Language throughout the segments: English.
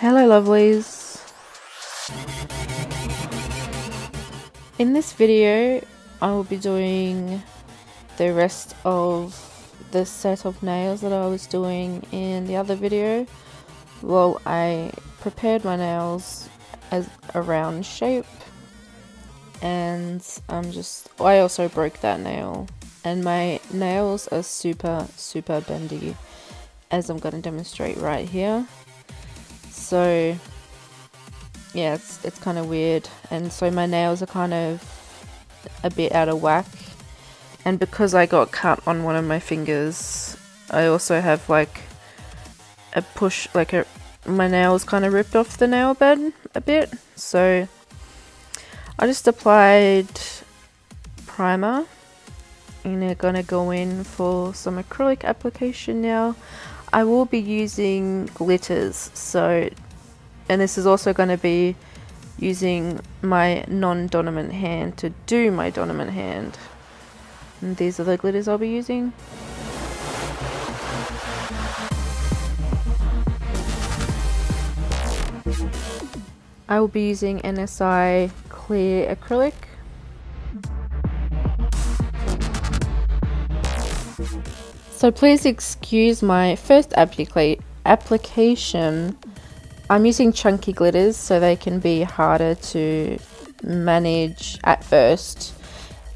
Hello lovelies. In this video I will be doing the rest of the set of nails that I was doing in the other video. Well, I prepared my nails as a round shape, and I also broke that nail, and my nails are super bendy, as I'm going to demonstrate right here. So yeah, it's kind of weird, and so my nails are kind of a bit out of whack, and because I got cut on one of my fingers, I also have like a push, my nails kind of ripped off the nail bed a bit. So I just applied primer, and I'm gonna go in for some acrylic application now. I will be using glitters, and this is also going to be using my non-dominant hand to do my dominant hand. And these are the glitters I'll be using. I will be using NSI clear acrylic. So please excuse my first application. I'm using chunky glitters so they can be harder to manage at first,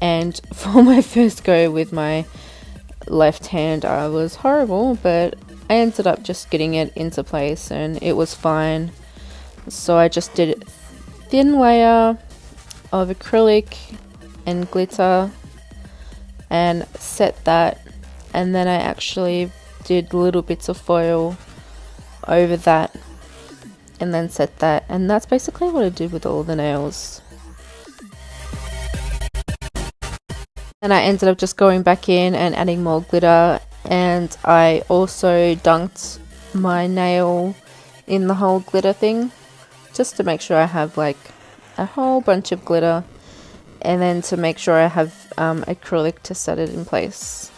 and for my first go with my left hand I was horrible, but I ended up just getting it into place and it was fine. So I just did a thin layer of acrylic and glitter and set that, and then I actually did little bits of foil over that and then set that, and that's basically what I did with all the nails. And I ended up just going back in and adding more glitter, and I also dunked my nail in the whole glitter thing just to make sure I have like a whole bunch of glitter, and then to make sure I have acrylic to set it in place.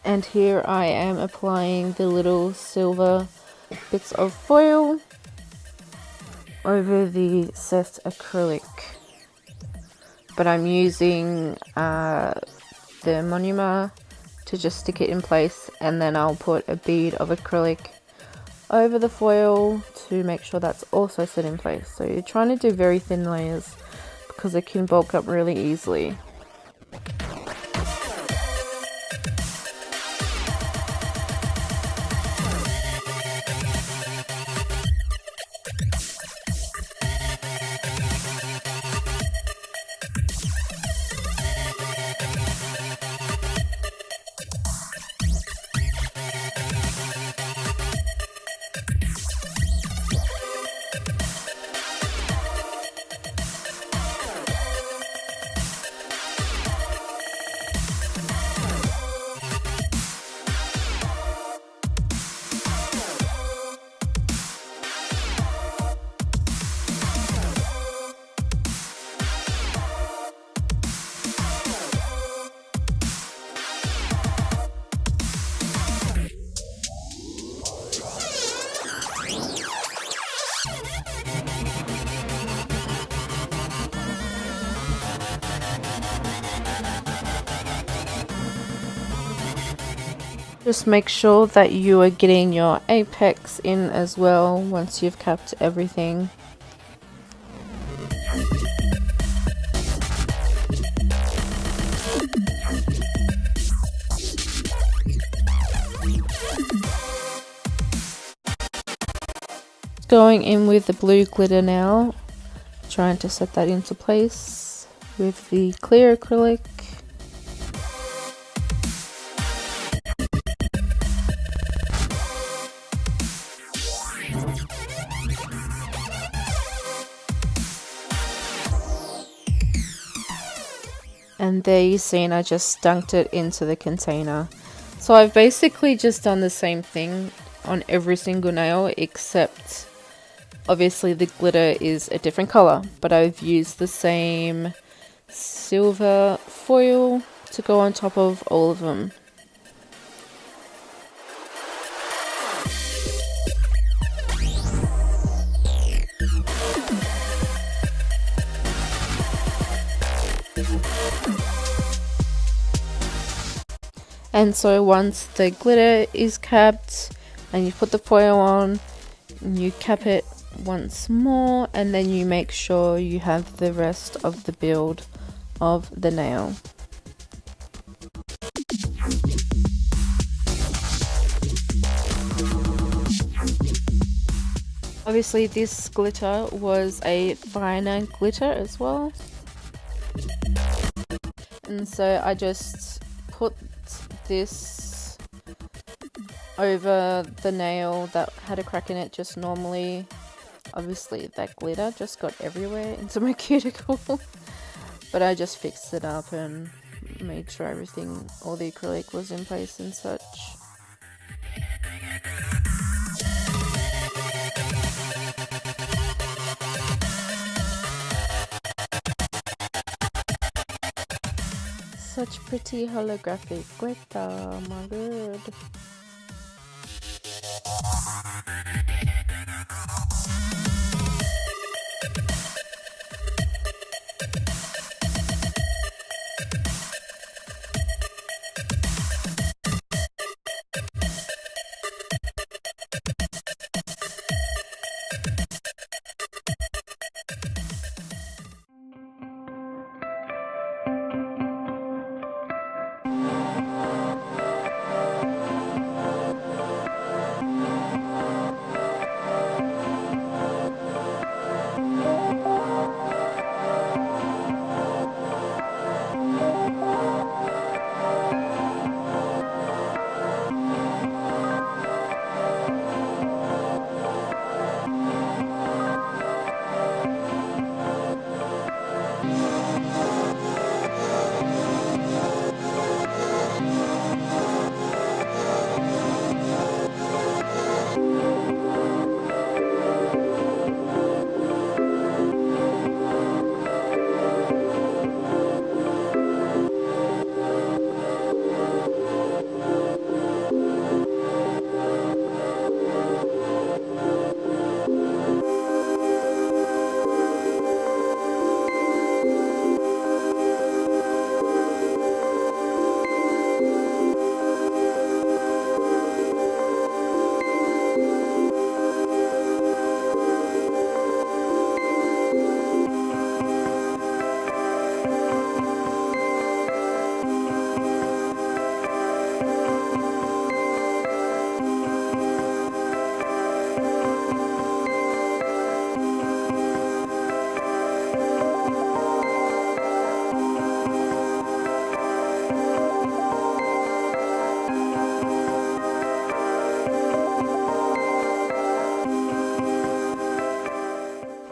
And here I am applying the little silver bits of foil over the set acrylic, but I'm using the monomer to just stick it in place, and then I'll put a bead of acrylic over the foil to make sure that's also set in place. So you're trying to do very thin layers because it can bulk up really easily. Just make sure that you are getting your apex in as well once you've capped everything. Going in with the blue glitter now, trying to set that into place with the clear acrylic. And there you see, I just dunked it into the container. So I've basically just done the same thing on every single nail, except obviously the glitter is a different color, but I've used the same silver foil to go on top of all of them. And so once the glitter is capped and you put the foil on, you cap it once more, and then you make sure you have the rest of the build of the nail. Obviously this glitter was a finer glitter as well, and so I just put this over the nail that had a crack in it just normally. Obviously that glitter just got everywhere into my cuticle, but I just fixed it up and made sure everything, all the acrylic was in place and such. Such pretty holographic glitter, oh my god.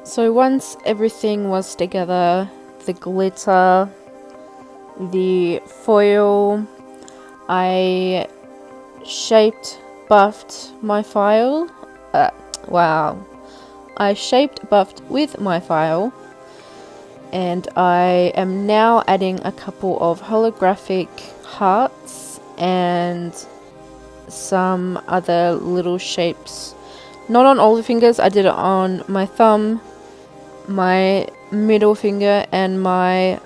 So once everything was together, the glitter, the foil, I buffed my file. I buffed with my file, and I am now adding a couple of holographic hearts and some other little shapes. Not on all the fingers, I did it on my thumb, my middle finger and my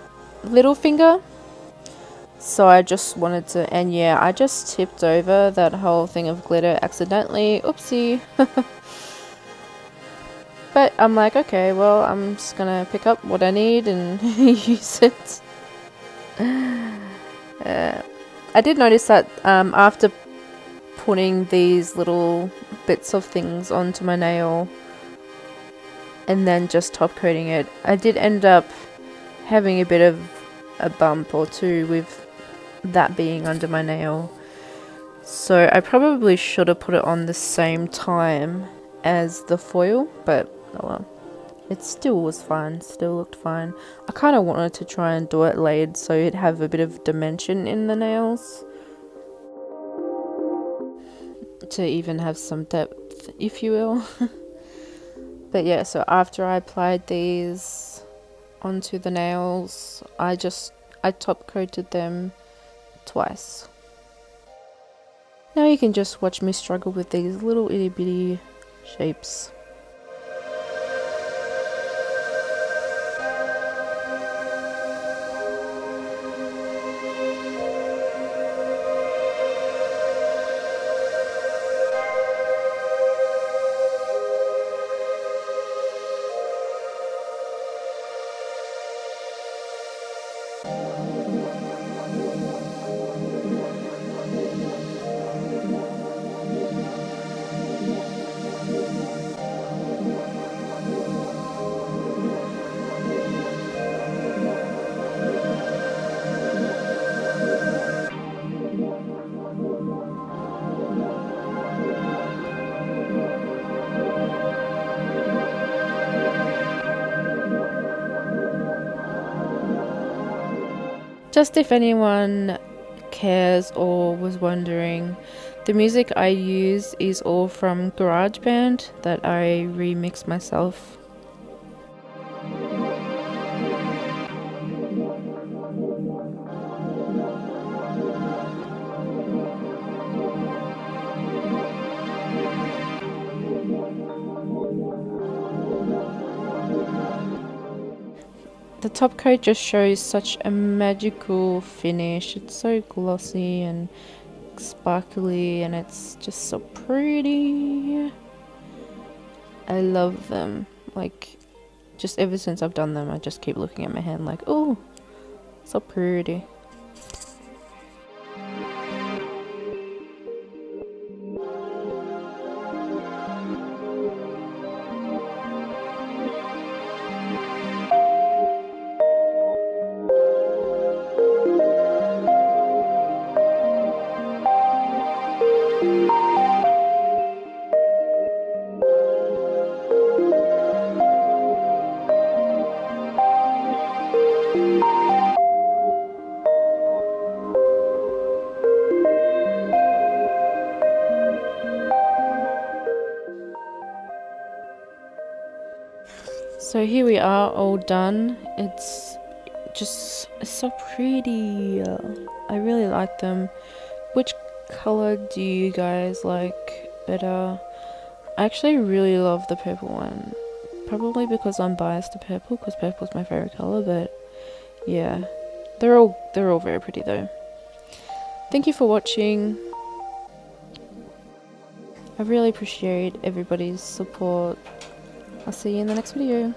little finger. So I just wanted to, and yeah, I just tipped over that whole thing of glitter accidentally, oopsie. But I'm like, okay, well, I'm just gonna pick up what I need and use it. I did notice that after putting these little bits of things onto my nail, and then just top coating it. I did end up having a bit of a bump or two with that being under my nail, so I probably should have put it on the same time as the foil, but oh well. It still was fine, still looked fine. I kind of wanted to try and do it laid so it'd have a bit of dimension in the nails, to even have some depth, if you will. But yeah, so after I applied these onto the nails, I top coated them twice. Now you can just watch me struggle with these little itty bitty shapes. Just if anyone cares or was wondering, the music I use is all from GarageBand that I remix myself. The top coat just shows such a magical finish. It's so glossy and sparkly and it's just so pretty. I love them. Like, just ever since I've done them, I just keep looking at my hand like, oh, so pretty. So here we are, all done. It's just so pretty. I really like them. Which color do you guys like better? I actually really love the purple one. Probably because I'm biased to purple, because purple is my favorite color, but yeah. They're all very pretty though. Thank you for watching. I really appreciate everybody's support. I'll see you in the next video.